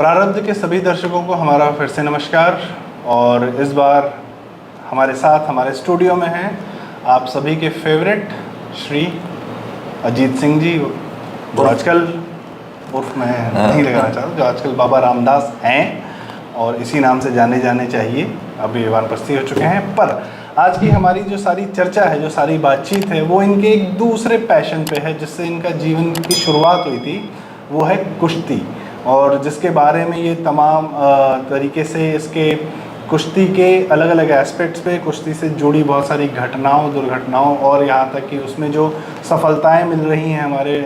प्रारब्ध के सभी दर्शकों को हमारा फिर से नमस्कार। और इस बार हमारे साथ हमारे स्टूडियो में हैं आप सभी के फेवरेट श्री अजीत सिंह जी, जो आजकल उर्फ में नहीं लगाना चाहता, जो आजकल बाबा रामदास हैं और इसी नाम से जाने चाहिए। अभी वानप्रस्थी हो चुके हैं, पर आज की हमारी जो सारी चर्चा है, जो सारी बातचीत है, वो इनके एक दूसरे पैशन पे है जिससे इनका जीवन की शुरुआत हुई थी। वो है कुश्ती, और जिसके बारे में ये तमाम तरीके से इसके कुश्ती के अलग अलग एस्पेक्ट्स पे, कुश्ती से जुड़ी बहुत सारी घटनाओं, दुर्घटनाओं और यहाँ तक कि उसमें जो सफलताएं मिल रही हैं हमारे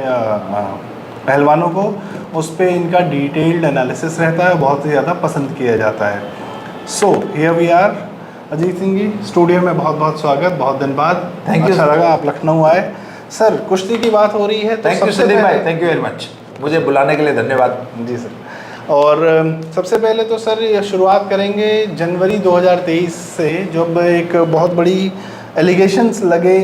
पहलवानों को, उस पर इनका डिटेल्ड एनालिसिस रहता है, बहुत ही ज़्यादा पसंद किया जाता है। So here we are, Ajit Singh ji studio में बहुत बहुत स्वागत, बहुत दिन बाद। थैंक यू, अच्छा लगा आप लखनऊ आए। सर, कुश्ती की बात हो रही है तो थैंक यू संदीप भाई, थैंक यू वेरी मच, मुझे बुलाने के लिए धन्यवाद। जी सर। और सबसे पहले तो सर शुरुआत करेंगे जनवरी 2023 से, जब एक बहुत बड़ी एलिगेशंस लगे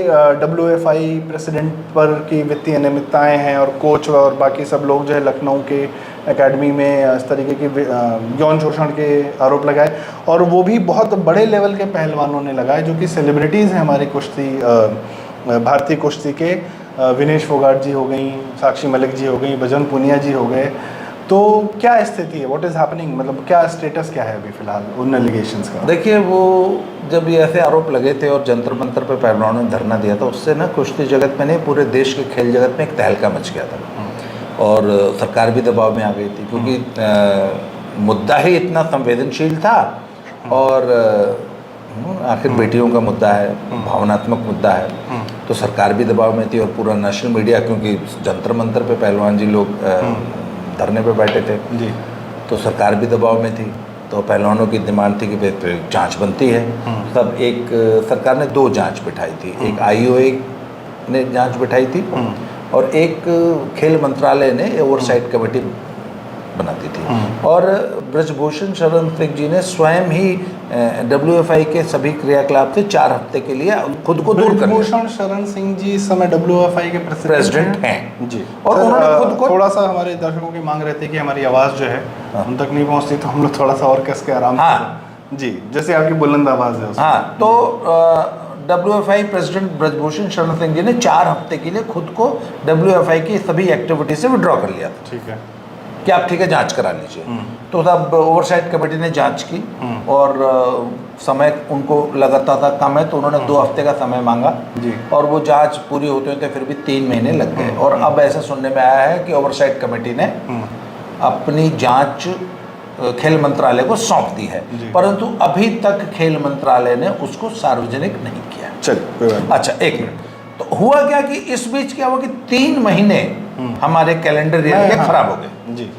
WFI प्रेसिडेंट पर कि वित्तीय अनियमितताएं हैं, और कोच और बाकी सब लोग जो है लखनऊ के एकेडमी में इस तरीके की यौन शोषण के आरोप लगाए, और वो भी बहुत बड़े लेवल के पहलवानों ने लगाए जो कि सेलिब्रिटीज़ हैं हमारी कुश्ती, भारतीय कुश्ती के। विनेश फोगाट जी हो गई, साक्षी मलिक जी हो गई, बजरंग पुनिया जी हो गए। तो क्या स्थिति है, व्हाट इज़ हैपनिंग, मतलब क्या स्टेटस क्या है अभी फ़िलहाल उन एलिगेशंस का? देखिए, वो जब ये ऐसे आरोप लगे थे और जंतर मंतर पे पहलवानों ने धरना दिया था, उससे ना कुश्ती जगत में नहीं, पूरे देश के खेल जगत में एक तहलका मच गया था और सरकार भी दबाव में आ गई थी, क्योंकि मुद्दा ही इतना संवेदनशील था और आखिर बेटियों का मुद्दा है, भावनात्मक मुद्दा है, तो सरकार भी दबाव में थी और पूरा नेशनल मीडिया, क्योंकि जंतर मंतर पे पहलवान जी लोग धरने पे बैठे थे जी, तो सरकार भी दबाव में थी। तो पहलवानों की डिमांड थी कि जांच बनती है। तब एक सरकार ने 2 जांच बिठाई थी, एक IOA ने जांच बिठाई थी और एक खेल मंत्रालय ने ओवरसाइट कमेटी बनाती थी। और ब्रजभूषण शरण सिंह जी ने स्वयं ही WFI के सभी क्रियाकलाप से 4 हफ्ते के लिए खुद को दूर कर लिया। ब्रजभूषण शरण सिंह जी इस समय WFI के प्रेसिडेंट हैं जी। और उन्होंने खुद को थोड़ा सा हमारे दर्शकों की मांग रहती है कि हमारी आवाज़ जो है उन तक नहीं पहुंचती, तो हम लोग थोड़ा सा और कस के आराम से जी, जैसे आपकी बुलंद आवाज़ है। हाँ, तो WFI प्रेसिडेंट ब्रजभूषण शरण सिंह जी ने 4 हफ्ते के लिए खुद को WFI की सभी एक्टिविटी से विड्रॉ कर लिया था। ठीक है कि आप ठीक है जांच करा लीजिए। तो तब ओवरसाइट कमेटी ने जांच की और समय उनको लगाता था कम है, तो उन्होंने 2 हफ्ते का समय मांगा जी, और वो जांच पूरी होते होते फिर भी 3 महीने लग गए। और अब ऐसा सुनने में आया है कि ओवरसाइट कमेटी ने अपनी जांच खेल मंत्रालय को सौंप दी है, परंतु अभी तक खेल मंत्रालय ने उसको सार्वजनिक नहीं किया। चलिए, अच्छा, 1 मिनट। तो हुआ क्या कि इस बीच क्या हुआ कि 3 महीने हमारे कैलेंडर ईयर के खराब हो गए जी।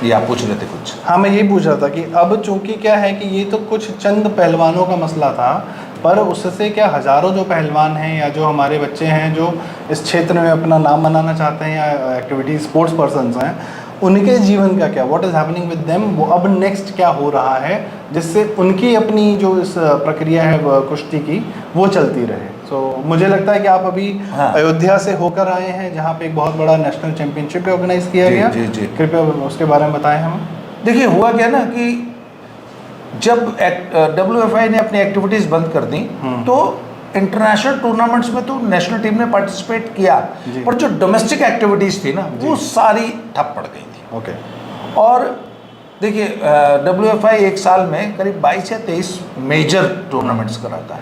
ये आप पूछ रहे थे कुछ? हाँ, मैं यही पूछ रहा था कि अब चूंकि क्या है कि ये तो कुछ चंद पहलवानों का मसला था, पर उससे क्या हज़ारों जो पहलवान हैं या जो हमारे बच्चे हैं जो इस क्षेत्र में अपना नाम बनाना चाहते हैं या एक्टिविटी स्पोर्ट्स पर्सन्स हैं, उनके जीवन का क्या, what is happening with them, वो अब नेक्स्ट क्या हो रहा है जिससे उनकी अपनी जो इस प्रक्रिया है कुश्ती की वो चलती रहे। सो मुझे लगता है कि आप अभी अयोध्या से होकर आए हैं, जहाँ पे एक बहुत बड़ा नेशनल चैंपियनशिप ऑर्गेनाइज किया गया। जी। कृपया उसके बारे में बताएं हमें। देखिए, हुआ क्या ना कि जब WFI ने अपनी एक्टिविटीज़ बंद कर दी तो इंटरनेशनल टूर्नामेंट्स में तो नेशनल टीम ने पार्टिसिपेट किया, पर जो डोमेस्टिक एक्टिविटीज़ थी ना वो सारी ठप पड़ गई थी। ओके। और देखिए, WFI एक साल में करीब 22 या 23 मेजर टूर्नामेंट्स कराता है।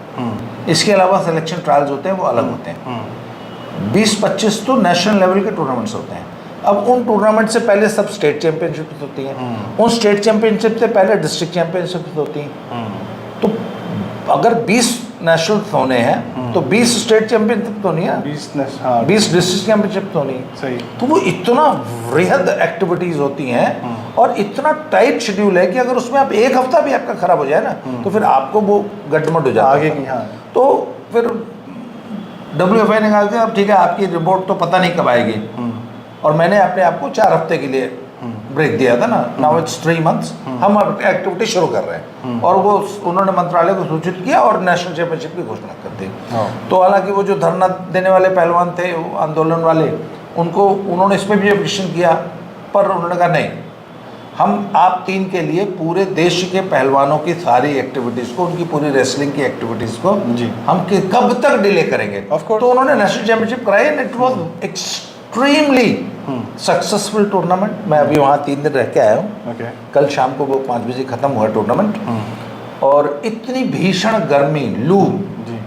इसके अलावा सिलेक्शन ट्रायल्स होते हैं, वो अलग होते हैं। 20-25 तो नेशनल लेवल के टूर्नामेंट्स होते हैं। अब उन टूर्नामेंट से पहले सब स्टेट चैंपियनशिप होती हैं, उन स्टेट चैंपियनशिप से पहले डिस्ट्रिक्ट चैंपियनशिप होती हैं। तो अगर 20 नेशनल होने हैं तो 20 स्टेट चैंपियनशिप तो नहीं है, 20 डिस्ट्रिक्ट चैंपियनशिप तो नहीं। सही। तो वो इतना वृहद एक्टिविटीज़ होती हैं और इतना टाइट शेड्यूल है कि अगर उसमें आप 1 हफ्ता भी आपका खराब हो जाए ना तो फिर आपको वो गड्ढमड हो जाता है आगे की। हाँ, तो फिर WFI ने कहा कि अब ठीक है, आपकी रिपोर्ट तो पता नहीं कब आएगी, और मैंने अपने आप को 4 हफ्ते के लिए ब्रेक दिया था ना। नाउ इट्स 3 मंथ्स, हम एक्टिविटी शुरू कर रहे हैं। और वो उन्होंने मंत्रालय को सूचित किया और नेशनल चैंपियनशिप की घोषणा कर दी। तो हालांकि वो जो धरना देने वाले पहलवान थे, आंदोलन वाले, उन्होंने इस पर भी ऑब्जेक्शन किया, पर उन्होंने कहा नहीं, हम आप तीन के लिए पूरे देश के पहलवानों की सारी एक्टिविटीज़ को, उनकी पूरी रेसलिंग की एक्टिविटीज़ को जी हम कब तक डिले करेंगे। Of course. तो उन्होंने नेशनल चैंपियनशिप कराई and it was extremely successful tournament. मैं अभी वहाँ 3 दिन रह के आया हूँ। ओके कल शाम को वो 5 बजे ख़त्म हुआ टूर्नामेंट। और इतनी भीषण गर्मी, लू, जी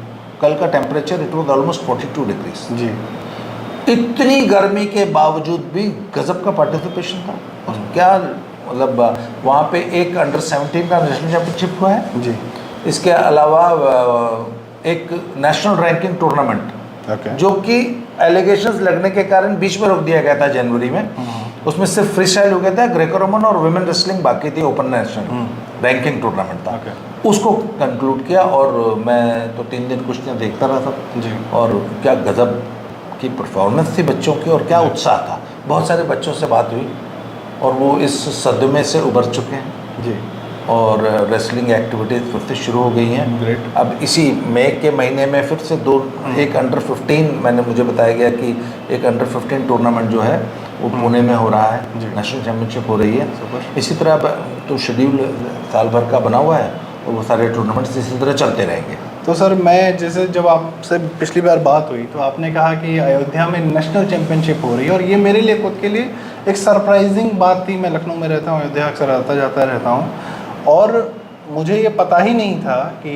कल का temperature it was almost 42 degrees. जी इतनी गर्मी के बावजूद भी गजब का पार्टिसिपेशन था। और क्या मतलब वहाँ पे एक अंडर 17 का नेशनल चैंपियनशिप हुआ है जी इसके अलावा एक नेशनल रैंकिंग टूर्नामेंट ओके जो कि एलिगेशंस लगने के कारण बीच में रोक दिया गया था जनवरी में। उसमें सिर्फ फ्री स्टाइल हो गया था, ग्रेको रोमन और वुमेन रेसलिंग बाकी थी, ओपन नेशनल रैंकिंग टूर्नामेंट था। ओके उसको कंक्लूड किया और मैं तो 3 दिन कुश्तियाँ देखता रहा था। जी और क्या गजब की परफॉर्मेंस थी बच्चों की और क्या उत्साह था। बहुत सारे बच्चों से बात हुई और वो इस सदमे से उबर चुके हैं जी और रेसलिंग एक्टिविटीज़ फिर से शुरू हो गई हैं। ग्रेट अब इसी मई के महीने में फिर से एक अंडर 15 मैंने मुझे बताया गया कि एक अंडर 15 टूर्नामेंट जो है वो पुणे में हो रहा है, नेशनल चैम्पियनशिप हो रही है। इसी तरह अब तो शेड्यूल साल भर का बना हुआ है और वो सारे टूर्नामेंट्स इसी तरह चलते रहेंगे। तो सर मैं जैसे जब आपसे पिछली बार बात हुई तो आपने कहा कि अयोध्या में नेशनल चैंपियनशिप हो रही है और ये मेरे लिए खुद के लिए एक सरप्राइजिंग बात थी। मैं लखनऊ में रहता हूँ, अयोध्या अक्सर आता जाता रहता हूँ और मुझे ये पता ही नहीं था कि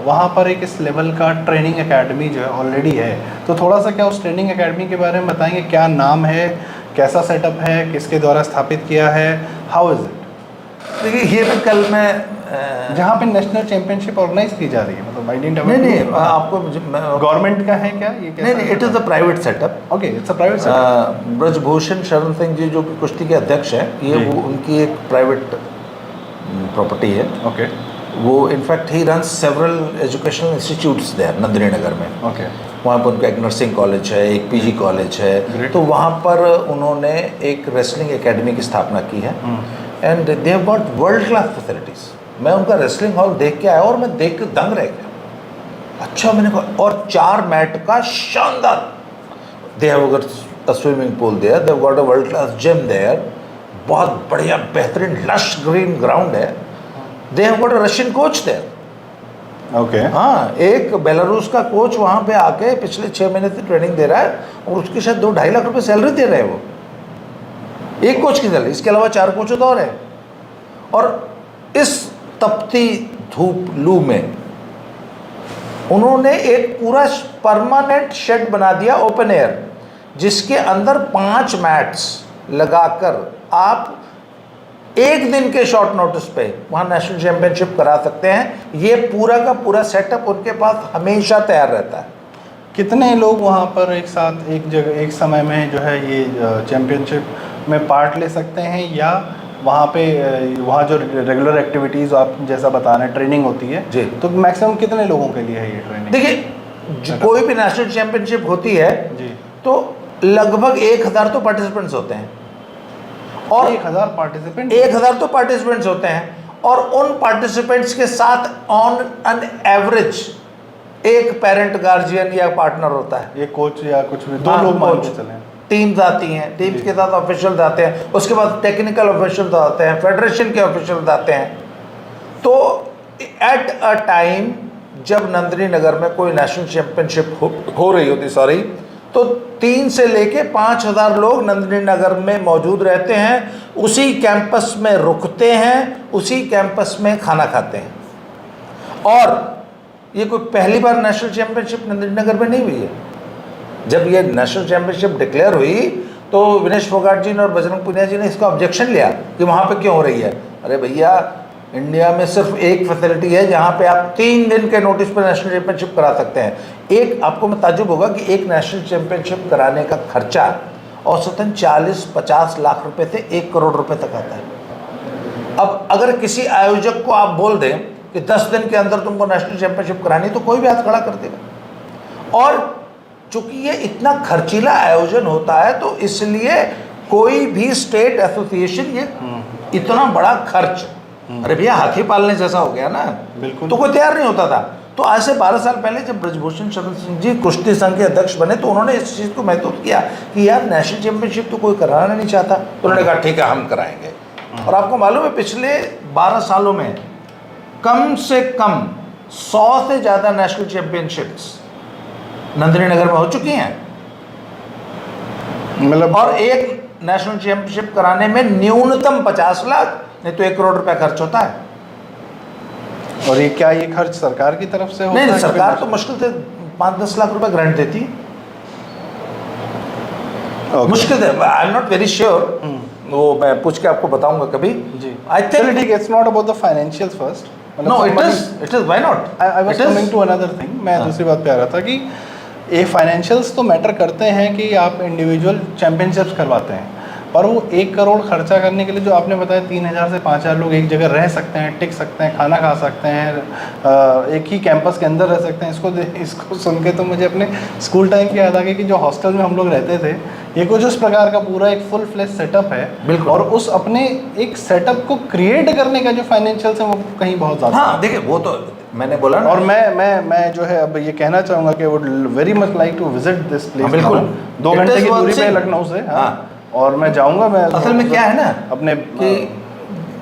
वहाँ पर एक इस लेवल का ट्रेनिंग एकेडमी जो है ऑलरेडी है। तो थोड़ा सा क्या उस ट्रेनिंग एकेडमी के बारे में बताएंगे, क्या नाम है, कैसा सेटअप है, किसके द्वारा स्थापित किया है, हाउ इज़ इट? देखिए ये तो कल मैं जहाँ पे नेशनल चैंपियनशिप ऑर्गेनाइज की जा रही है, मतलब नहीं आपको गवर्नमेंट का है क्या ये? नहीं, it is a private setup. Okay, it's a private setup. Brijbhushan Sharan Singh जी जो कि कुश्ती के अध्यक्ष हैं, ये वो उनकी एक प्राइवेट प्रॉपर्टी है। ओके वो इनफैक्ट ही run several educational institutes there Nandini Nagar में। ओके वहाँ पर उनका एक नर्सिंग कॉलेज है, एक पीजी कॉलेज है। Great. तो वहाँ पर उन्होंने एक रेसलिंग एकेडमी की स्थापना की है and they have got world class facilities. मैं उनका रेसलिंग हॉल देख के आया और मैं देख के दंग रह गया। अच्छा मैंने कहा, और 4 मैट का शानदार, they have got a swimming pool there, they have got a world class gym there, बहुत बढ़िया बेहतरीन लश ग्रीन ग्राउंड है। They have got a Russian coach there. Okay हाँ, एक बेलारूस का कोच वहाँ पे आके पिछले 6 महीने से ट्रेनिंग दे रहा है और उसकी शायद 2-2.5 लाख रुपए सैलरी दे रहे हैं वो, एक कोच की सैलरी। इसके अलावा 4 कोच तो और है। और इस तपती धूप लू में उन्होंने एक पूरा परमानेंट शेड बना दिया ओपन एयर, जिसके अंदर 5 मैट्स लगाकर आप एक दिन के शॉर्ट नोटिस पे वहाँ नेशनल चैंपियनशिप करा सकते हैं। ये पूरा का पूरा सेटअप उनके पास हमेशा तैयार रहता है। कितने लोग वहाँ पर एक साथ एक जगह एक समय में जो है ये चैंपियनशिप में पार्ट ले सकते हैं, या वहाँ पे वहाँ जो रेगुलर एक्टिविटीज़ आप जैसा बता रहे हैं ट्रेनिंग होती है जी, तो मैक्सिमम कितने लोगों के लिए है ये ट्रेनिंग? देखिए कोई भी नेशनल चैंपियनशिप होती है जी तो लगभग 1000 तो पार्टिसिपेंट्स होते हैं और 1000 तो पार्टिसिपेंट्स होते हैं और उन पार्टिसिपेंट्स के साथ ऑन एन एवरेज एक पेरेंट गार्जियन या पार्टनर होता है, ये कोच या कुछ भी 2 लोग मान के चलें। टीम्स आती हैं, टीम्स के साथ ऑफिशियल्स आते हैं, उसके बाद टेक्निकल ऑफिशियल्स आते हैं, फेडरेशन के ऑफिशियल्स आते हैं। तो एट अ टाइम जब नंदिनी नगर में कोई नेशनल चैंपियनशिप हो रही होती तो 3 से लेके 5000 लोग नंदिनी नगर में मौजूद रहते हैं, उसी कैंपस में रुकते हैं, उसी कैंपस में खाना खाते हैं। और ये कोई पहली बार नेशनल चैंपियनशिप नंदिनी नगर में नहीं हुई है। जब ये नेशनल चैंपियनशिप डिक्लेयर हुई तो विनेश फोगाट जी ने और बजरंग पुनिया जी ने इसका ऑब्जेक्शन लिया कि वहाँ पे क्यों हो रही है। अरे भैया, इंडिया में सिर्फ एक फैसिलिटी है जहाँ पे आप 3 दिन के नोटिस पर नेशनल चैंपियनशिप करा सकते हैं। एक आपको में ताज्जुब होगा कि एक नेशनल चैंपियनशिप कराने का खर्चा औसतन 40-50 लाख रुपए से 1 करोड़ रुपए तक आता है। अब अगर किसी आयोजक को आप बोल दें कि 10 दिन के अंदर तुमको नेशनल चैंपियनशिप करानी, तो कोई भी हाथ खड़ा कर देगा। और चूंकि ये इतना खर्चीला आयोजन होता है तो इसलिए कोई भी स्टेट एसोसिएशन ये इतना बड़ा खर्च, अरे भैया हाथी पालने जैसा हो गया ना, बिल्कुल, तो कोई तैयार नहीं होता था। तो आज से 12 साल पहले जब ब्रजभूषण शरण सिंह जी कुश्ती संघ के अध्यक्ष बने तो उन्होंने इस चीज़ को महसूस किया कि यार नेशनल चैंपियनशिप तो कोई कराना नहीं चाहता, तो उन्होंने कहा ठीक है हम कराएंगे। और आपको मालूम है पिछले 12 सालों में कम से कम 100 से ज़्यादा नेशनल चैंपियनशिप्स नंदिनी नगर में हो चुकी हैं। मतलब और एक नेशनल चैंपियनशिप कराने में न्यूनतम 50 लाख नहीं तो 1 करोड़ रुपया खर्च होता है। और ये क्या, ये खर्च सरकार की तरफ से होता नहीं, है? सरकार तो मुश्किल से 5-10 लाख रुपए ग्रांट देती है। मुश्किल है, I am not very sure, वो मैं पूछ के आपको बताऊंगा कभी। जी, आई थिंक ठीक है, it's not about the financials first. No, it is why not. I was coming to another thing. मैं दूसरी बात पे आ रहा था कि ये फाइनेंशियल्स तो मैटर करते हैं कि आप इंडिविजुअल चैंपियनशिप्स करवाते हैं, पर वो 1 करोड़ खर्चा करने के लिए जो आपने बताया 3000 से 5000 लोग एक जगह रह सकते हैं, टिक सकते हैं, खाना खा सकते हैं, एक ही कैंपस के अंदर रह सकते हैं, इसको सुन के तो मुझे अपने स्कूल टाइम की याद आ गई कि जो हॉस्टल में हम लोग रहते थे, ये कुछ उस प्रकार का पूरा एक फुल फ्लेश सेटअप है। बिल्कुल। और उस अपने एक सेटअप को क्रिएट करने का जो फाइनेंशियल्स है वो कहीं बहुत ज़्यादा। हाँ देखिए, वो तो मैंने बोला ना। और मैं जो है अब ये कहना चाहूँगा कि would very much like to visit this place. बिल्कुल, 2 घंटे की दूरी पे लखनऊ से। हाँ, और मैं जाऊंगा। मैं असल में क्या है ना अपने कि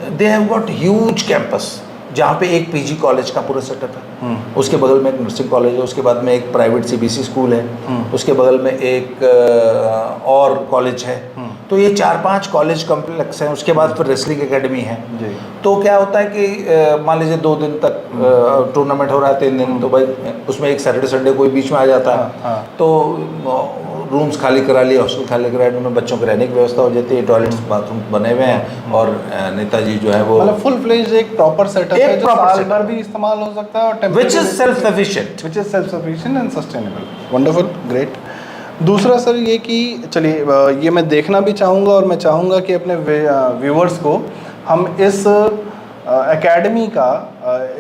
दे हैव गॉट ह्यूज कैंपस जहाँ पे एक पीजी कॉलेज का पूरा सेटअप है, उसके बगल में एक नर्सिंग कॉलेज है, उसके बाद में एक प्राइवेट सीबीएसई स्कूल है, उसके बगल में एक और कॉलेज है। तो ये 4-5 कॉलेज कॉम्प्लेक्स हैं। उसके बाद फिर रेसलिंग एकेडमी है जी। तो क्या होता है कि मान लीजिए 2 दिन तक टूर्नामेंट हो रहा है, 3 दिन, तो भाई उसमें एक सैटरडे संडे कोई बीच में आ जाता है। तो रूम्स खाली करा लिए, हॉस्टल खाली करा लिए, उनमें बच्चों की रहने की व्यवस्था हो जाती है, टॉयलेट्स बाथरूम बने हुए हैं, और नेताजी जो है वो मतलब फुल फ्लेज एक प्रॉपर सेटअप है जो साल भर भी इस्तेमाल हो सकता है, और which is self-sufficient and sustainable। Wonderful, great. दूसरा सर ये कि चलिए ये मैं देखना भी चाहूँगा, और मैं चाहूँगा कि अपने व्यूअर्स को हम इस एकेडमी का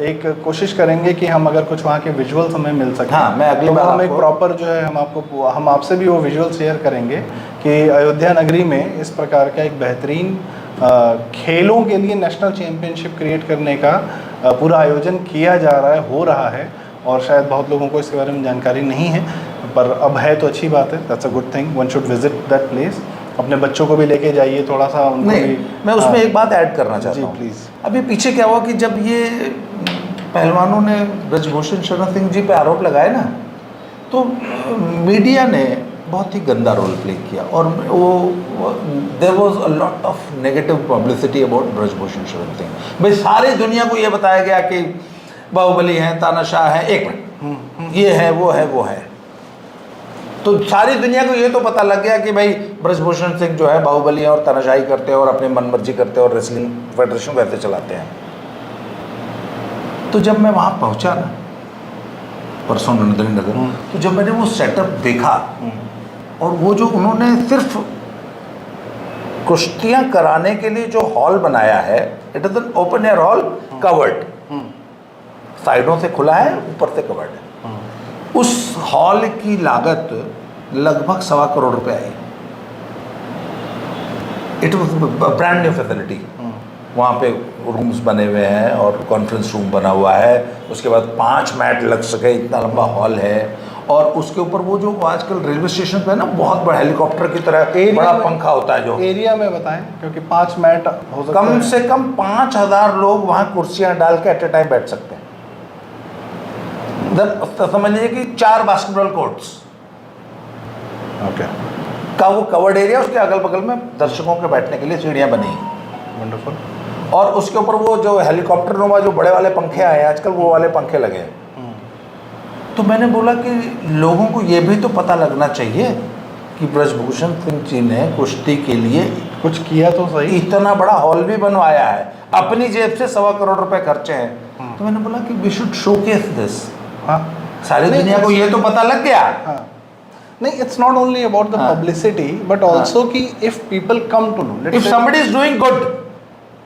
एक कोशिश करेंगे कि हम अगर कुछ वहाँ के विजुअल्स हमें मिल सकें। हाँ, मैं अगली बार हम एक प्रॉपर जो है हम आपसे भी वो विजुअल शेयर करेंगे कि अयोध्या नगरी में इस प्रकार का एक बेहतरीन खेलों के लिए नेशनल चैम्पियनशिप क्रिएट करने का पूरा आयोजन किया जा रहा है, हो रहा है। और शायद बहुत लोगों को इसके बारे में जानकारी नहीं है, पर अब है तो अच्छी बात है। That's a good thing, one should visit that place. अपने बच्चों को भी लेके जाइए, थोड़ा सा उनको नहीं, भी। मैं उसमें एक बात ऐड करना चाहता हूँ। प्लीज़। अभी पीछे क्या हुआ कि जब ये पहलवानों ने ब्रजभूषण शरण सिंह जी पे आरोप लगाए ना, तो मीडिया ने बहुत ही गंदा रोल प्ले किया, और वो there was a lot of negative publicity about Brijbhushan Sharan Singh. भाई सारी दुनिया को ये बताया गया कि बाहुबली हैं, तानाशाह हैं, एक मिनट, ये है वो है वो है, तो सारी दुनिया को ये तो पता लग गया कि भाई ब्रजभूषण सिंह जो है बाहुबली और तानाशाही करते हैं और अपनी मनमर्जी करते हैं और रेसलिंग फेडरेशन वैसे चलाते हैं। तो जब मैं वहाँ पहुँचा ना परसों नंदिनी नगर, तो जब मैंने वो सेटअप देखा, और वो जो उन्होंने सिर्फ कुश्तियाँ कराने के लिए जो हॉल बनाया है, it is an open air hall, covered, साइडों से खुला है, ऊपर से कवर्ड है। उस हॉल की लागत लगभग 1.25 करोड़ रुपए आई। It was brand new facility. वहाँ पे रूम्स बने हुए हैं और कॉन्फ्रेंस रूम बना हुआ है, उसके बाद 5 मैट लग सके इतना लंबा हॉल है, और उसके ऊपर वो जो आजकल रेलवे स्टेशन पे है ना, बहुत बड़ा हेलीकॉप्टर की तरह बड़ा पंखा होता है, जो एरिया में बताएं, क्योंकि 5 मैट हो सकता है, कम से कम 5000 लोग वहाँ कुर्सियाँ डाल के एट ए टाइम बैठ सकते हैं। समझ लीजिए कि 4 बास्केटबॉल कोर्ट्स का वो कवर्ड एरिया, उसके अगल बगल में दर्शकों के बैठने के लिए सीढ़ियाँ बनी हैं। वंडरफुल। और उसके ऊपर वो जो हेलीकॉप्टर नुमा जो बड़े वाले पंखे आए हैं आजकल, वो वाले पंखे लगे हैं। तो मैंने बोला कि लोगों को ये भी तो पता लगना चाहिए कि ब्रजभूषण सिंह जी ने कुश्ती के लिए कुछ किया तो सही, इतना बड़ा हॉल भी बनवाया है, अपनी जेब से 1.25 करोड़ रुपए खर्चे हैं। तो मैंने बोला कि वी शुड शोकेस दिस। हाँ, सारी दुनिया को ये तो पता लग गया। हाँ। नहीं, it's not only about the publicity, but also कि if people come to know, if somebody is doing good,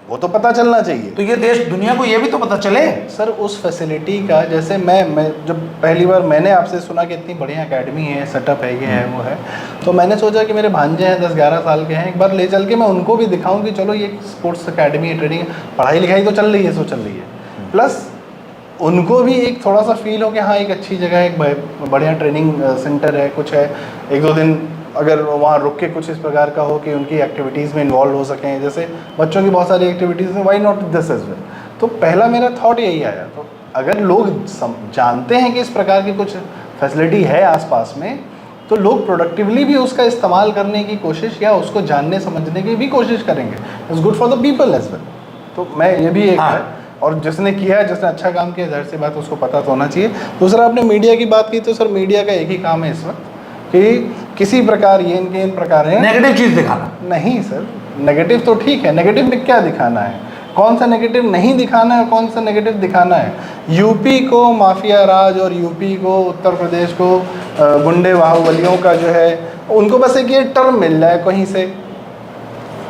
वो तो पता चलना चाहिए। तो ये देश दुनिया को ये भी तो पता चले। सर उस फैसिलिटी का, जैसे मैं जब पहली बार मैंने आपसे सुना कि इतनी बढ़िया एकेडमी है, सेटअप है, ये है वो है, तो मैंने सोचा कि मेरे भांजे हैं 10-11 साल के हैं, एक बार ले चल के मैं उनको भी दिखाऊं कि चलो ये स्पोर्ट्स एकेडमी है, ट्रेनिंग, पढ़ाई लिखाई तो चल रही है, सो चल रही है, प्लस उनको भी एक थोड़ा सा फील हो कि हाँ एक अच्छी जगह है, एक बढ़िया ट्रेनिंग सेंटर है, कुछ है, एक दो दिन अगर वहाँ रुक के कुछ इस प्रकार का हो कि उनकी एक्टिविटीज़ में इन्वॉल्व हो सकें, जैसे बच्चों की बहुत सारी एक्टिविटीज़ हैं, why not this as well. तो पहला मेरा थॉट यही आया। तो अगर लोग जानते हैं कि इस प्रकार की कुछ फैसिलिटी है आसपास में, तो लोग प्रोडक्टिवली भी उसका इस्तेमाल करने की कोशिश या उसको जानने समझने की भी कोशिश करेंगे। It's good for the people as well. तो मैं ये भी एक है, और जिसने किया है, जिसने अच्छा काम किया, जाहिर सी बात उसको पता तो होना चाहिए। दूसरा, आपने मीडिया की बात की, तो सर मीडिया का एक ही काम है इस वक्त कि किसी प्रकार ये इनके इन प्रकार है नेगेटिव चीज़ दिखाना। नहीं सर, नेगेटिव तो ठीक है, नेगेटिव में क्या दिखाना है, कौन सा नेगेटिव नहीं दिखाना है, कौन सा नेगेटिव दिखाना है। यूपी को माफिया राज और यूपी को, उत्तर प्रदेश को गुंडे बाहुबलियों का जो है, उनको बस एक ये टर्म मिल रहा है कहीं से।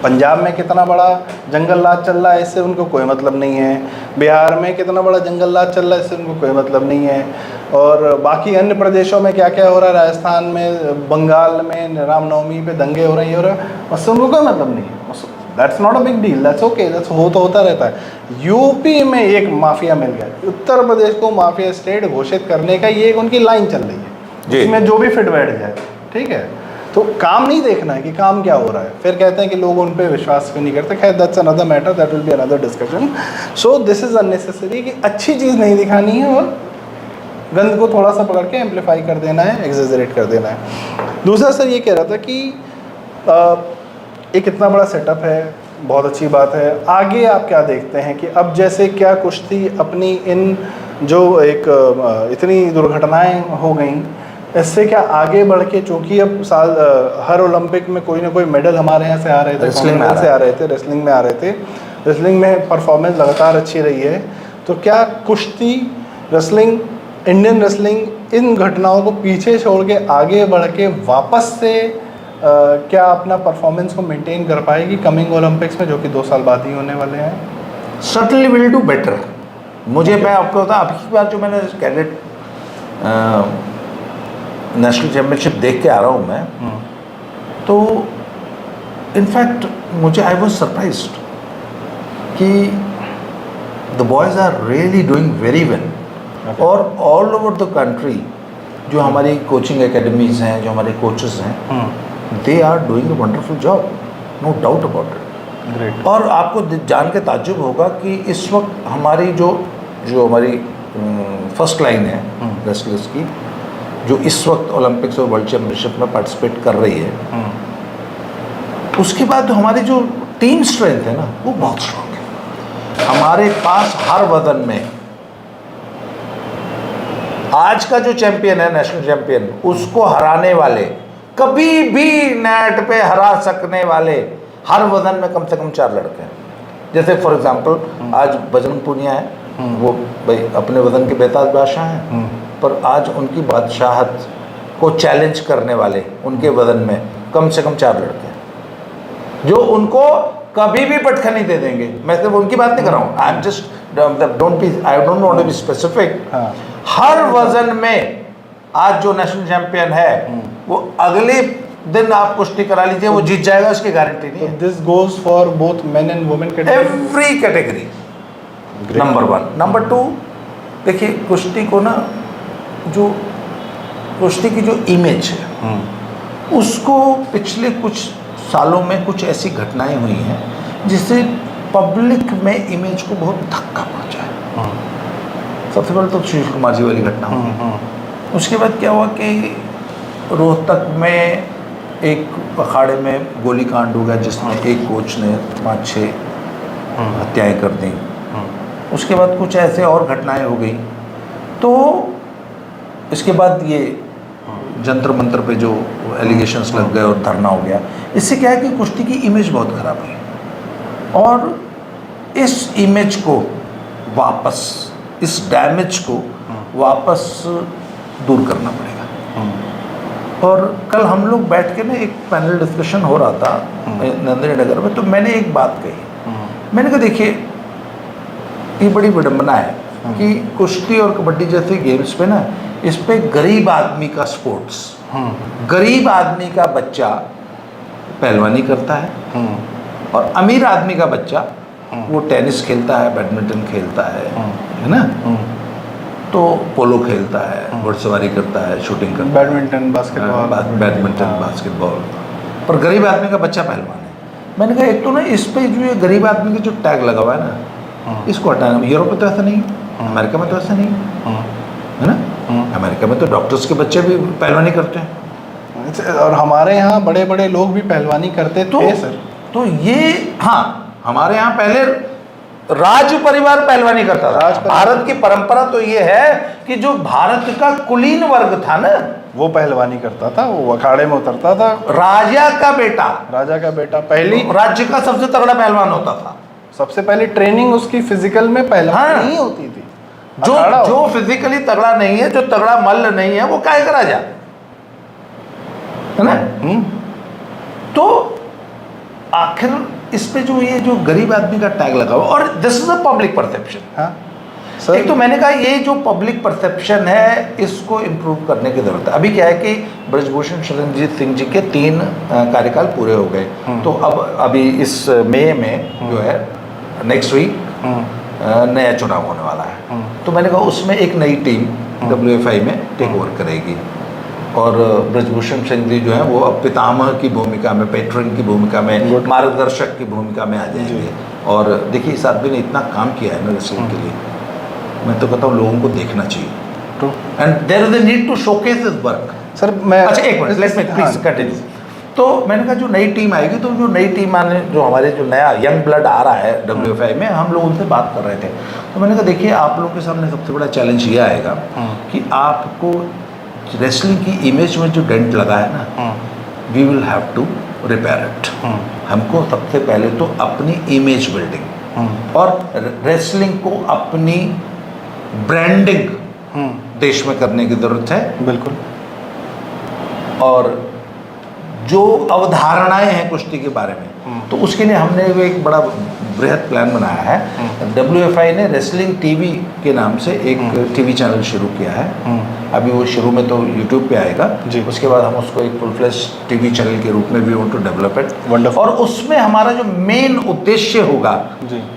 पंजाब में कितना बड़ा जंगल राज चल रहा है, इससे उनको कोई मतलब नहीं है। बिहार में कितना बड़ा जंगल राज चल रहा है, इससे उनको कोई मतलब नहीं है। और बाकी अन्य प्रदेशों में क्या क्या हो रहा है, राजस्थान में, बंगाल में रामनवमी पे दंगे हो रहे हैं, उससे उनको कोई मतलब नहीं है। That's not a big deal, that's okay, that's होता रहता है। यूपी में एक माफिया मिल गया, उत्तर प्रदेश को माफिया स्टेट घोषित करने का ये एक उनकी लाइन चल रही है, इसमें जो भी फिट बैठ जाए, ठीक है। तो काम नहीं देखना है कि काम क्या हो रहा है, फिर कहते हैं कि लोग उन पे विश्वास क्यों नहीं करते। खैर that's another matter, that will be another discussion. So this is unnecessary कि अच्छी चीज़ नहीं दिखानी है और गंद को थोड़ा सा पकड़ के एम्पलीफाई कर देना है, एग्जेजरेट कर देना है। दूसरा सर ये कह रहा था कि एक इतना बड़ा सेटअप है, बहुत अच्छी बात है। आगे आप क्या देखते हैं कि अब जैसे क्या कुश्ती अपनी इन जो एक इतनी दुर्घटनाएं हो गई, इससे क्या आगे बढ़ के, चूँकि अब हर ओलंपिक में कोई ना कोई मेडल हमारे यहाँ से आ रहे थे, रेसलिंग में आ रहे थे, रेसलिंग में आ रहे थे, रेसलिंग में परफॉर्मेंस लगातार अच्छी रही है, तो क्या कुश्ती, रेसलिंग, इंडियन रेसलिंग इन घटनाओं को पीछे छोड़ के आगे बढ़ के वापस से क्या अपना परफॉर्मेंस को मेंटेन कर पाएगी कमिंग ओलंपिक्स में, जो कि 2 साल बाद ही होने वाले हैं? Certainly will do better. मुझे मैं आपको बताऊँ, अभी की बात जो मैंने कैडेट नेशनल चैम्पियनशिप देख के आ रहा हूँ मैं, तो इनफैक्ट मुझे आई वॉज सरप्राइज्ड कि the boys are really doing very well. और ऑल ओवर द कंट्री जो हमारी कोचिंग एकेडमीज़ हैं, जो हमारे कोचेस हैं, they are doing a wonderful job, no doubt about it. Great. और आपको जान के ताज्जुब होगा कि इस वक्त हमारी जो हमारी फर्स्ट लाइन है रेसलर्स की, जो इस वक्त ओलंपिक्स और वर्ल्ड चैम्पियनशिप में पार्टिसिपेट कर रही है, उसके बाद जो हमारी जो टीम स्ट्रेंथ है ना, वो बहुत स्ट्रॉन्ग है। हमारे पास हर वजन में आज का जो चैंपियन है, नेशनल चैंपियन, उसको हराने वाले, कभी भी नेट पे हरा सकने वाले हर वजन में कम से कम 4 लड़के हैं। जैसे फॉर एग्जांपल आज बजरंग पुनिया है, वो भाई अपने वजन के बेताज बादशाह हैं, पर आज उनकी बादशाहत को चैलेंज करने वाले उनके वजन में कम से कम 4 लड़के हैं जो उनको कभी भी पटखनी दे देंगे। मैं सिर्फ उनकी बात नहीं कर रहा हूँ, I am just I don't want to be specific. हर वजन में आज जो नेशनल चैंपियन है, वो अगले दिन आप कुश्ती करा लीजिए, वो जीत जाएगा, उसकी गारंटी नहीं है। This goes for both men and women category, every category. Number 1। Number 2, देखिए कुश्ती को ना, जो कुश्ती की जो इमेज है, उसको पिछले कुछ सालों में कुछ ऐसी घटनाएं हुई हैं जिससे पब्लिक में इमेज को बहुत धक्का पहुंचा है। सबसे पहले तो सुशील कुमार जी वाली घटना हुई। उसके बाद क्या हुआ कि रोहतक में एक अखाड़े में गोली कांड हो गया, जिसमें एक कोच ने 5-6 हत्याएं कर दी। उसके बाद कुछ ऐसे और घटनाएं हो गई। तो इसके बाद ये जंतर मंतर पे जो एलिगेशंस लग गए और धरना हो गया। इससे क्या है कि कुश्ती की इमेज बहुत ख़राब हुई, और इस इमेज को वापस, इस डैमेज को वापस दूर करना पड़ेगा। और कल हम लोग बैठ के ना एक पैनल डिस्कशन हो रहा था नंदिनी नगर में, तो मैंने एक बात कही। मैंने कहा देखिए, ये बड़ी विडंबना है कि कुश्ती और कबड्डी जैसे गेम्स पे ना, इस पे गरीब आदमी का स्पोर्ट्स, गरीब आदमी का बच्चा पहलवानी करता है, और अमीर आदमी का बच्चा वो टेनिस खेलता है, बैडमिंटन खेलता है ना। तो पोलो खेलता है, घुड़सवारी करता है, शूटिंग करता है, बैडमिंटन, बास्केटबॉल, पर गरीब आदमी का बच्चा पहलवान है। मैंने कहा एक तो ना इस पे जो ये गरीब आदमी का जो टैग लगा हुआ है ना, इसको हटाना। यूरोप में तो ऐसा नहीं, अमेरिका में तो ऐसा नहीं है ना। अमेरिका में तो डॉक्टर्स के बच्चे भी पहलवानी करते हैं, और हमारे यहाँ बड़े बड़े लोग भी पहलवानी करते थे सर। तो ये हाँ, हमारे यहाँ पहले राज परिवार पहलवानी करता था। भारत की परंपरा तो ये है कि जो भारत का कुलीन वर्ग था ना, वो पहलवानी करता था, वो अखाड़े में उतरता था। राजा का बेटा पहली राज्य का सबसे तगड़ा पहलवान होता था। सबसे पहले ट्रेनिंग उसकी फिजिकल में पहलवानी नहीं होती थी। जो फिजिकली तगड़ा नहीं है, जो तगड़ा मल्ल नहीं है, वो काहे का राजा है ना। तो आखिर इस पे जो ये जो गरीब आदमी का टैग लगा हुआ, और this is a public perception. एक तो मैंने कहा ये जो पब्लिक परसेप्शन है, इसको इम्प्रूव करने की जरूरत है। अभी क्या है कि ब्रजभूषण शरणजीत सिंह जी के 3 कार्यकाल पूरे हो गए, तो अब अभी इस मई में जो है नेक्स्ट वीक नया चुनाव होने वाला है। तो मैंने कहा उसमें एक नई टीम WFI में टेक ओवर करेगी, और ब्रजभूषण सिंह जी जो है वो अब पितामह की भूमिका में, पेट्रन की भूमिका में, मार्गदर्शक की भूमिका में आ जाएंगे। और देखिए इस आदमी ने इतना काम किया है ना रेसलिंग के लिए, मैं तो कहता हूँ लोगों को देखना चाहिए। And there is a need to showcase his work. Sir मैं अच्छा एक minute, let me please continue. तो मैंने कहा जो नई टीम आएगी, तो जो नई टीम आने, जो हमारे जो नया यंग ब्लड आ रहा है WFI में, हम लोग उनसे बात कर रहे थे। तो मैंने कहा देखिए आप लोगों के सामने सबसे बड़ा चैलेंज ये आएगा कि आपको रेसलिंग की इमेज में जो डेंट लगा है ना, we will have to repair it. हमको सबसे पहले तो अपनी इमेज बिल्डिंग और रेसलिंग को अपनी ब्रांडिंग देश में करने की जरूरत है। बिल्कुल। और जो अवधारणाएं हैं कुश्ती के बारे में, तो उसके लिए हमने वो एक बड़ा बृहद प्लान बनाया है। WFI ने रेसलिंग टीवी के नाम से एक टीवी चैनल शुरू किया है। अभी वो शुरू में तो YouTube पे आएगा, उसके बाद हम उसको एक फुल फ्लेश टीवी चैनल के रूप में भी want to develop it. Wonderful. और उसमें हमारा जो मेन उद्देश्य होगा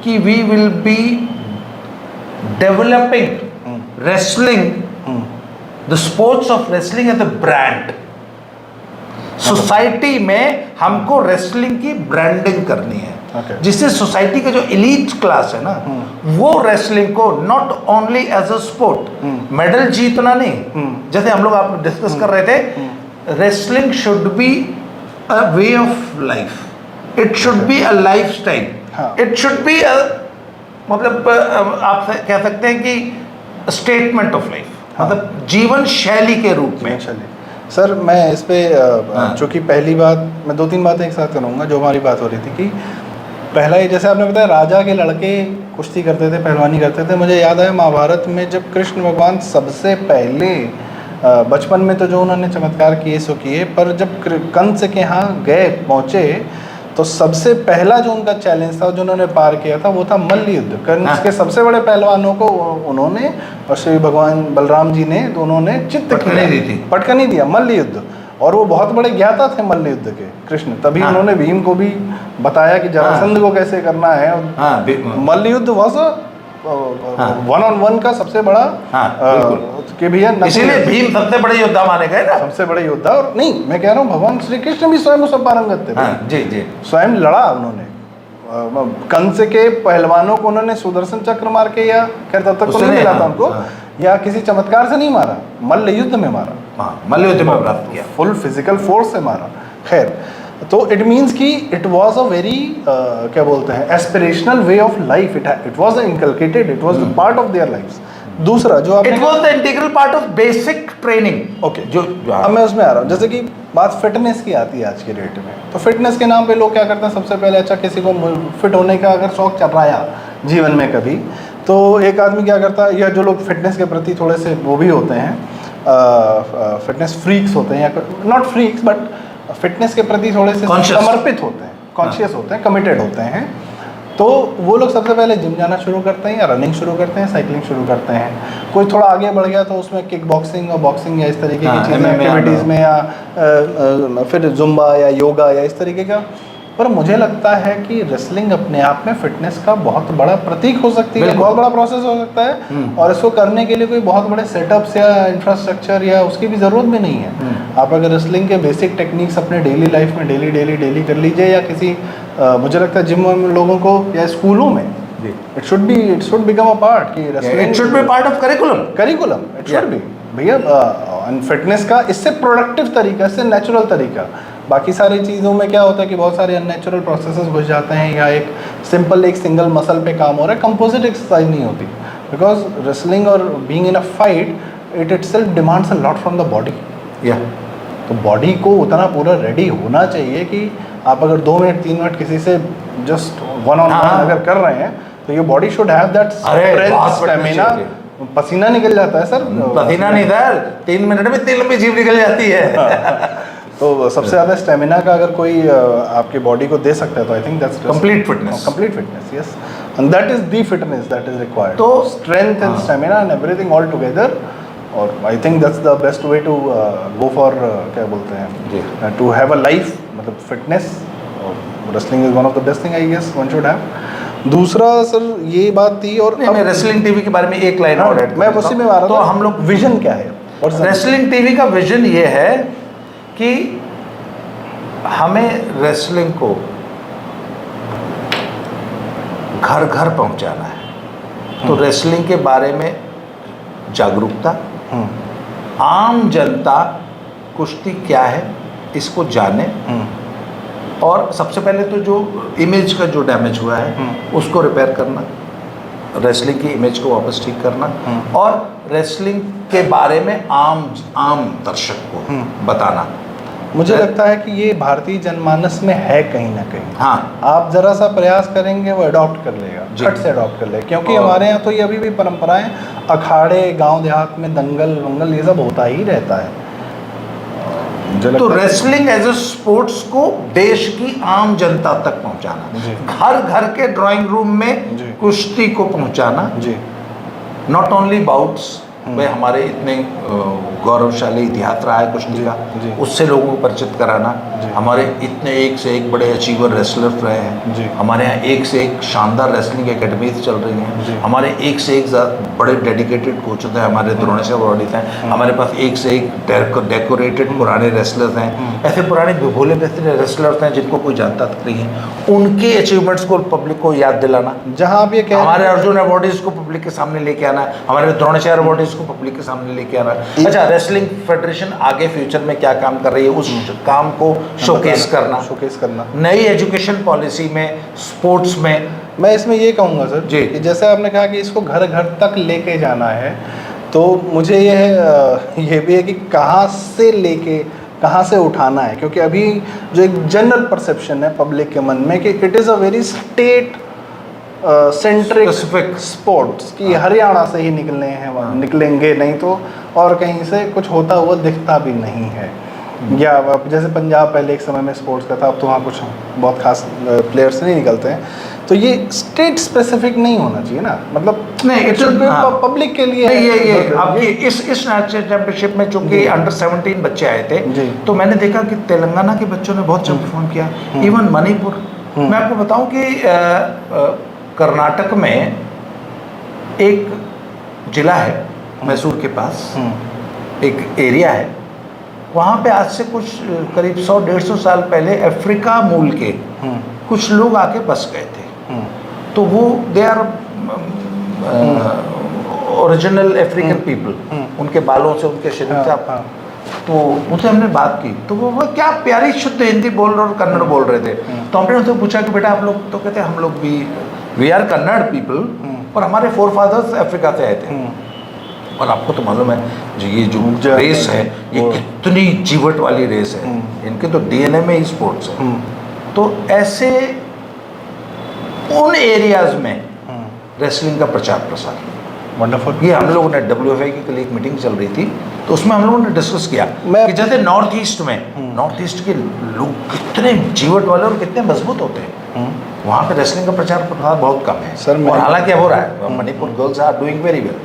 कि we will be developing wrestling, the sports of wrestling as a brand. Society में हमको रेसलिंग की ब्रांडिंग करनी है, जिससे सोसाइटी का जो एलीट क्लास है ना, वो रेसलिंग को not only as a sport, medal जीतना नहीं, जैसे हम लोग आप डिस्कस कर रहे थे, wrestling should be a way of life, it should be a life style, it should be a, मतलब आप कह सकते हैं कि स्टेटमेंट ऑफ लाइफ, मतलब जीवन शैली के रूप में। सर मैं इस पे चूँकि पहली बात, मैं 2-3 बातें एक साथ करूँगा। जो हमारी बात हो रही थी कि पहला ये, जैसे आपने बताया राजा के लड़के कुश्ती करते थे, पहलवानी करते थे, मुझे याद है महाभारत में जब कृष्ण भगवान सबसे पहले बचपन में तो जो उन्होंने चमत्कार किए सो किए, पर जब कंस के यहाँ गए पहुँचे तो सबसे पहला जो उनका चैलेंज था, जो उन्होंने पार किया था, वो था मल्ल युद्ध। कंस के सबसे बड़े पहलवानों को उन्होंने, और श्री भगवान बलराम जी ने, तो उन्होंने पटकनी दिया मल्ल युद्ध। और वो बहुत बड़े ज्ञाता थे मल्ल युद्ध के कृष्ण, तभी उन्होंने भीम को भी बताया कि जरासंध को कैसे करना है। मल्ल युद्ध वॉज 1-on-1 का सबसे बड़ा कि भैया, इसीलिए भीम सबसे बड़े योद्धा माने गए ना, सबसे बड़े योद्धा। और नहीं, मैं कह रहा हूँ भगवान श्री कृष्ण भी स्वयं सब पारंगत थे। जी स्वयं लड़ा उन्होंने, कंस के पहलवानों को उन्होंने सुदर्शन चक्र मार के, या खैर तब तक तो नहीं मिला था उनको, या किसी चमत्कार से नहीं मारा, मल्ल युद्ध में मारा, मल्ल युद्ध में प्राप्त किया, फुल फिजिकल फोर्स से मारा। खैर, तो इट मीन्स कि इट वॉज अ वेरी क्या बोलते हैं, aspirational way of life. It was inculcated, it was part of their life. दूसरा जो आप, it was the integral part of basic training. Okay, जो अब मैं उसमें आ रहा हूँ, जैसे कि बात फिटनेस की आती है आज के डेट में, तो फिटनेस के नाम पे लोग क्या करते हैं, सबसे पहले अच्छा किसी को फिट होने का अगर शौक चल रहा है जीवन में कभी, तो एक आदमी क्या करता है, या जो लोग फिटनेस के प्रति थोड़े से वो भी होते हैं, फिटनेस फ्रीक्स होते हैं, या नॉट फ्रीक्स बट फिटनेस के प्रति थोड़े से समर्पित होते हैं, कॉन्शियस होते हैं, कमिटेड होते हैं, तो वो लोग सबसे पहले जिम जाना शुरू करते हैं, या रनिंग शुरू करते हैं, साइकिलिंग शुरू करते हैं। कोई थोड़ा आगे बढ़ गया तो उसमें किक बॉक्सिंग और बॉक्सिंग या इस तरीके की चीज़ें, एक्टिविटीज़ में, या फिर जुम्बा या योगा या इस तरीके का पर मुझे लगता है कि रेसलिंग अपने आप में फिटनेस का बहुत बड़ा प्रतीक हो सकती है, बहुत बड़ा प्रोसेस हो सकता है, और इसको करने के लिए कोई बहुत बड़े सेटअप्स या इंफ्रास्ट्रक्चर या उसकी भी ज़रूरत भी नहीं है। आप अगर रेसलिंग के बेसिक टेक्निक्स अपने डेली लाइफ में डेली कर लीजिए, या किसी मुझे लगता है जिम में लोगों को या स्कूलों में it should become a part कि wrestling it should be part of curriculum it should be भैया। फिटनेस का इससे प्रोडक्टिव तरीका, इससे नेचुरल तरीका। बाकी सारी चीज़ों में क्या होता है कि बहुत सारे अननेचुरल प्रोसेसेस घुस जाते हैं, या एक सिंगल मसल पे काम हो रहा है, कंपोजिट एक्सरसाइज नहीं होती, बिकॉज रेसलिंग और being in a fight it itself demands a lot from the body. तो बॉडी को उतना पूरा रेडी होना चाहिए कि आप अगर 2 मिनट 3 मिनट किसी से जस्ट वन ऑन वन अगर कर रहे हैं, तो ये body should have that stamina. पसीना निकल जाता है सर, पसीना नहीं सर, 3 मिनट में इतनी लंबी जीभ निकल जाती है। तो सबसे ज़्यादा स्टेमिना का अगर कोई आपकी बॉडी को दे सकता है, तो I think that's complete fitness, yes, and that is the fitness that is required. तो strength and stamina and everything all together, और I think that's the best way to go for क्या बोलते हैं, to have a life, मतलब fitness. Wrestling is one of the best thing I guess one should have. दूसरा sir ये बात थी, और अब रेसलिंग टीवी के बारे में एक लाइन और ऐड मैं उसी में आ रहा तो हम लोग विजन क्या है, और रेसलिंग टीवी का विजन ये है कि हमें रेसलिंग को घर घर पहुंचाना है। तो रेसलिंग के बारे में जागरूकता, आम जनता कुश्ती क्या है इसको जाने, और सबसे पहले तो जो इमेज का जो डैमेज हुआ है उसको रिपेयर करना, रेसलिंग की इमेज को वापस ठीक करना, और रेसलिंग के बारे में आम दर्शक को बताना। मुझे लगता है कि ये भारतीय जनमानस में है कहीं ना कहीं। हाँ, आप जरा सा प्रयास करेंगे वो अडॉप्ट कर लेगा, झट से अडॉप्ट कर लेगा, क्योंकि हमारे यहाँ तो ये अभी भी परंपराएं, अखाड़े, गांव देहात में दंगल वंगल ये सब होता ही रहता है। तो रेसलिंग एज ए स्पोर्ट्स को देश की आम जनता तक पहुंचाना, घर घर के ड्राइंग रूम में कुश्ती को पहुंचाना, नॉट ओनली बाउट्स, भाई हमारे इतने गौरवशाली इतिहास रहा है कुश्ती का, उससे लोगों को परिचित कराना। हमारे इतने एक से एक बड़े अचीवर रेसलर्स रहे हैं, हमारे यहाँ एक से एक शानदार रेसलिंग एकेडमीज चल रही हैं, हमारे एक से एक बड़े डेडिकेटेड कोच हैं, हमारे द्रोणेश्वर बॉडीज हैं, हमारे पास एक से एक डेकोरेटेड पुराने रेसलर्स हैं, ऐसे पुराने भोले बेहतरीन रेसलर्स हैं जिनको कोई जानता तक नहीं है। उनके अचीवमेंट्स को पब्लिक को याद दिलाना, जहाँ आप ये हमारे अर्जुन अवार्डीज को पब्लिक के सामने लेके आना, हमारे द्रोणाचार्य अवार्डीज को पब्लिक के सामने लेके आना। अच्छा, रेसलिंग फेडरेशन आगे फ्यूचर में क्या काम कर रही है उस काम को शोकेस करना। नई एजुकेशन पॉलिसी में, स्पोर्ट्स में, मैं इसमें ये कहूँगा सर जी कि जैसे आपने कहा कि इसको घर घर तक लेके जाना है, तो मुझे ये भी है कि कहाँ से उठाना है, क्योंकि अभी जो एक जनरल परसेप्शन है पब्लिक के मन में कि it is a very state centric sports की, हरियाणा से ही निकलेंगे नहीं तो और कहीं से कुछ होता हुआ दिखता भी नहीं है। या जैसे पंजाब पहले एक समय में स्पोर्ट्स का था, अब तो वहाँ कुछ बहुत खास प्लेयर्स नहीं निकलते हैं। तो ये स्टेट स्पेसिफिक नहीं होना चाहिए ना, मतलब नहीं, पब्लिक के लिए ये आपकी इस नेशनल चैंपियनशिप में चूंकि अंडर 17 बच्चे आए थे, तो मैंने देखा कि तेलंगाना के बच्चों ने बहुत अच्छा परफॉर्म किया, इवन मणिपुर। मैं आपको बताऊं कि कर्नाटक में एक जिला है मैसूर के पास, एक एरिया है, वहाँ पे आज से कुछ करीब 100-150 साल पहले अफ्रीका मूल के कुछ लोग आके बस गए थे। तो वो they are original African people, उनके बालों से, उनके शरीर से तो उनसे हमने बात की, तो वो क्या प्यारी शुद्ध हिंदी बोल रहे और कन्नड़ बोल रहे थे। तो हमने उनसे पूछा कि बेटा आप लोग, तो कहते हम लोग भी वी आर कन्नड़ पीपल, और हमारे फोरफादर्स अफ्रीका से आए थे। और आपको तो मालूम है जी, ये जो रेस है ये कितनी जीवट वाली रेस है, इनके तो डीएनए में ही स्पोर्ट्स है। तो ऐसे उन एरियाज में रेसलिंग का प्रचार प्रसार वंडरफुल। ये हम लोगों ने WFI की कल एक मीटिंग चल रही थी, तो उसमें हम लोगों ने डिस्कस किया कि जैसे नॉर्थ ईस्ट के लोग कितने जीवट वाले और कितने मजबूत होते हैं, वहाँ पे रेसलिंग का प्रचार प्रसार बहुत कम है सर। और हालांकि अब हो रहा है, Manipur girls are doing very well.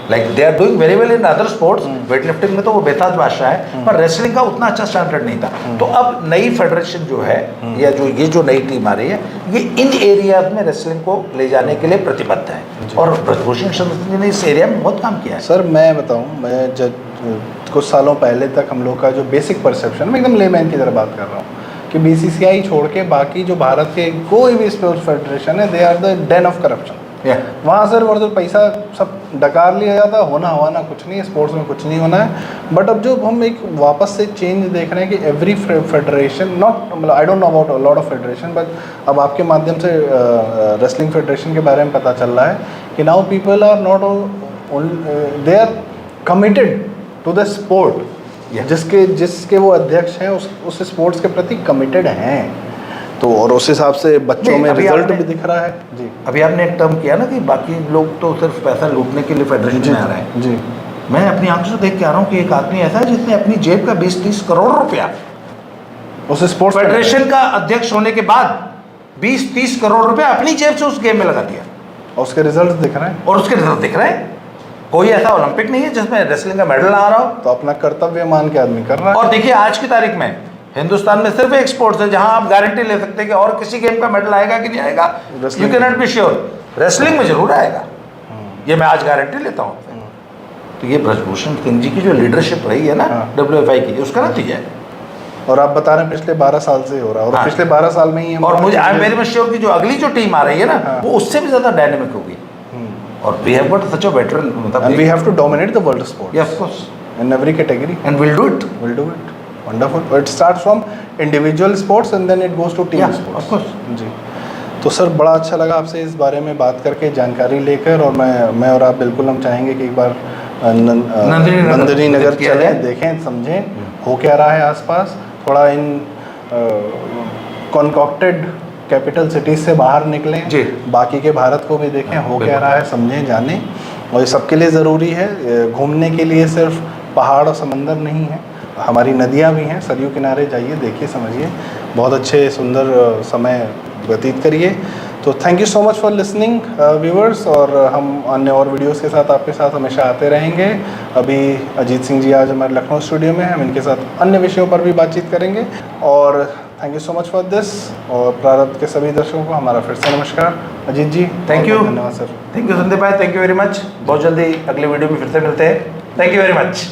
Like they are doing very well in other sports, weight lifting में तो वो बेताज बादशाह है, पर रेसलिंग का उतना अच्छा स्टैंडर्ड नहीं था। तो अब नई फेडरेशन जो है या जो नई टीम आ रही है, ये इन एरियाज में रेसलिंग को ले जाने के लिए प्रतिबद्ध है, और ब्रजभूषण शरण जी ने इस एरिया में बहुत काम किया है। सर मैं बताऊं, मैं जब कुछ सालों पहले तक हम लोग का जो बेसिक परसेप्शन, मैं एकदम लेमैन की तरह बात कर रहा हूँ, कि बीसीसीआई छोड़ के बाकी जो भारत के कोई भी स्पोर्ट्स फेडरेशन है, they are the den of corruption. वहाँ सर और तो पैसा सब डकार लिया जाता है, होना हवाना कुछ नहीं है, स्पोर्ट्स में कुछ नहीं होना है। बट अब जो हम एक वापस से चेंज देख रहे हैं कि एवरी फेडरेशन, नॉट मतलब I don't know about a lot of federation, but अब आपके माध्यम से रेसलिंग फेडरेशन के बारे में पता चल रहा है कि now people are not they are committed to the sport, जिसके वो अध्यक्ष हैं उस स्पोर्ट्स के प्रति कमिटेड हैं। तो और उस हिसाब से बच्चों में रिजल्ट भी दिख रहा है। जी, अभी आपने एक टर्म किया ना कि बाकी लोग तो सिर्फ पैसा लूटने के लिए फेडरेशन में आ रहे हैं। जी, मैं अपनी आंखों से देख के आ रहा हूँ कि एक आदमी ऐसा है जिसने अपनी जेब का 20-30 करोड़ रुपया उस स्पोर्ट्स फेडरेशन का अध्यक्ष होने के बाद 20-30 करोड़ रुपया अपनी जेब से उस गेम में लगा दिया, और उसके रिजल्ट दिख रहे हैं। और उसके रिजल्ट दिख रहे हैं। कोई ऐसा ओलंपिक नहीं है जिसमें रेसलिंग का मेडल आ रहा हो। तो अपना कर्तव्य मान के आदमी कर रहा है। और देखिए आज की तारीख में हिंदुस्तान में सिर्फ एक स्पोर्ट्स है जहां आप गारंटी ले सकते हैं कि और किसी गेम का मेडल आएगा कि नहीं आएगा, you can not be sure. Wrestling में जरूर आएगा, ये मैं आज गारंटी लेता हूँ। तो ये ब्रजभूषण सिंह जी की जो लीडरशिप रही है ना WFI की, उसका नतीजा है। और आप बता रहे हैं पिछले 12 साल से हो रहा है, और पिछले 12 साल में ही और मुझे I am very much sure कि जो अगली जो टीम आ रही है ना, वो उससे भी ज्यादा डायनेमिक होगी। और we have got such a veteran, मतलब and we have to dominate the world sport, yes of course, in every category, and will do it, wonderful. It starts from individual sports and then it goes to team sports, of course. जी, तो sir बड़ा अच्छा लगा आपसे इस बारे में बात करके, जानकारी लेकर। और मैं और आप बिल्कुल हम चाहेंगे कि एक बार नंदिनी नगर चलें, देखें, समझें हो क्या रहा है आसपास, थोड़ा इन कॉन्कॉक्टेड कैपिटल सिटीज से बाहर निकलें, बाकी के भारत को भी देखें हो क्या रहा है, समझें, जानें। और ये सबके लिए ज़रूरी है। घूमने के लिए सिर्फ पहाड़ और समंदर नहीं है, हमारी नदियाँ भी हैं, सरयू किनारे जाइए, देखिए, समझिए, बहुत अच्छे सुंदर समय व्यतीत करिए। तो thank you so much for listening viewers, और हम अन्य और वीडियोस के साथ आपके साथ हमेशा आते रहेंगे। अभी अजीत सिंह जी आज हमारे लखनऊ स्टूडियो में हैं, हम इनके साथ अन्य विषयों पर भी बातचीत करेंगे। और thank you so much for this. और प्रारब्ध के सभी दर्शकों को हमारा फिर से नमस्कार। अजीत जी थैंक यू, धन्यवाद सर। थैंक यू संदीप भाई, थैंक यू वेरी मच। बहुत जल्दी अगले वीडियो में फिर से मिलते हैं। Thank you very much.